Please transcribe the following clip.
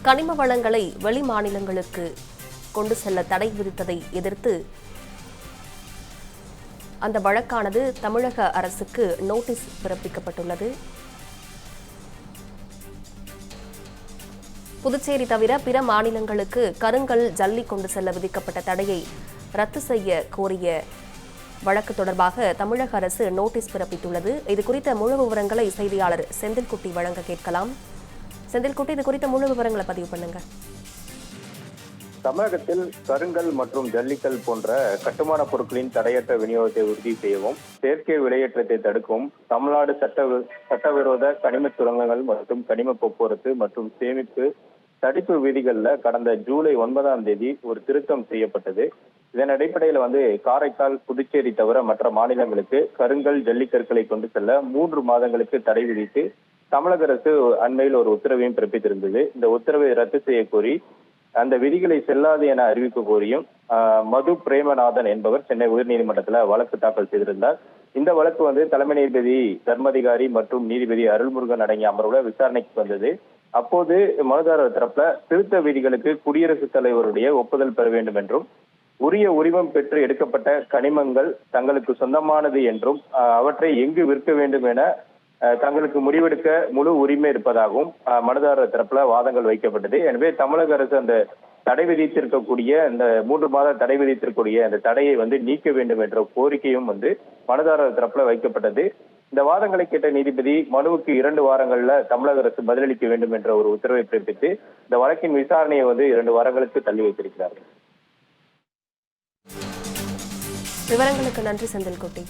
கனிம வளங்களை வெளி மாநிலங்களுக்கு கொண்டு செல்ல தடை விதித்ததை எதிர்த்து அந்த வழக்கானது தமிழக அரசுக்கு நோட்டீஸ் பிறப்பிக்கப்பட்டுள்ளது. புதுச்சேரி தவிர பிற மாநிலங்களுக்கு கருங்கல் ஜல்லி கொண்டு செல்ல விதிக்கப்பட்ட தடையை ரத்து செய்ய கோரிய வழக்கு தொடர்பாக தமிழக அரசு நோட்டீஸ் பிறப்பித்துள்ளது. இதுகுறித்த முழு விவரங்களை செய்தியாளர் செந்தில்குட்டி வழங்க கேட்கலாம். செந்தில்குட்டி, இது குறித்த முழு விவரங்களை பதிவு பண்ணுங்க. தமிழகத்தில் கருங்கல் மற்றும் ஜல்லிக்கல் போன்ற கட்டுமான பொருட்களின் தடையற்ற விநியோகத்தை உறுதி செய்யவும், செயற்கை விலையேற்றத்தை தடுக்கவும் தமிழ்நாடு சட்டவிரோத கனிம சுரங்கங்கள் மற்றும் கனிம போக்குவரத்து மற்றும் சேமிப்பு தடுப்பு விதிகளில் கடந்த ஜூலை 9 ஒரு திருத்தம் செய்யப்பட்டது. இதன் அடிப்படையில் காரைக்கால், புதுச்சேரி தவிர மற்ற மாநிலங்களுக்கு கருங்கல் ஜல்லிக்கற்களை கொண்டு செல்ல 3 மாதங்களுக்கு தடை விதித்து தமிழக அரசு அண்மையில் ஒரு உத்தரவையும் பிறப்பித்திருந்தது. இந்த உத்தரவை ரத்து செய்ய கோரி அந்த விதிகளை செல்லாது என அறிவிக்க கோரியும் மது பிரேமநாதன் என்பவர் சென்னை உயர்நீதிமன்றத்தில் வழக்கு தாக்கல் செய்திருந்தார். இந்த வழக்கு தலைமை நீதிபதி தர்மதிகாரி மற்றும் நீதிபதி அருள்முருகன் அடங்கிய அமர்வுல விசாரணைக்கு வந்தது. அப்போது மனுதாரர் தரப்புல திருத்த விதிகளுக்கு குடியரசுத் தலைவருடைய ஒப்புதல் பெற வேண்டும் என்றும், உரிய உரிமம் பெற்று எடுக்கப்பட்ட கனிமங்கள் தங்களுக்கு சொந்தமானது என்றும், அவற்றை எங்கு விற்க வேண்டும் என தங்களுக்கு முடிவெடுக்க முழு உரிமை இருப்பதாகவும் மனுதாரர் தரப்புல வாதங்கள் வைக்கப்பட்டது. எனவே தமிழக அரசு அந்த தடை விதித்திருக்கக்கூடிய இந்த 3 மாத தடை விதித்திருக்கக்கூடிய அந்த தடையை நீக்க வேண்டும் என்ற கோரிக்கையும் மனுதாரர் தரப்புல வைக்கப்பட்டது. இந்த வாதங்களை கேட்ட நீதிபதி மனுவுக்கு 2 வாரங்கள்ல தமிழக அரசு பதிலளிக்க வேண்டும் என்ற ஒரு உத்தரவை பிறப்பித்து இந்த வழக்கின் விசாரணையை 2 வாரங்களுக்கு தள்ளி வைத்திருக்கிறார்கள். விவரங்களுக்கு நன்றி செந்தில்குட்டி.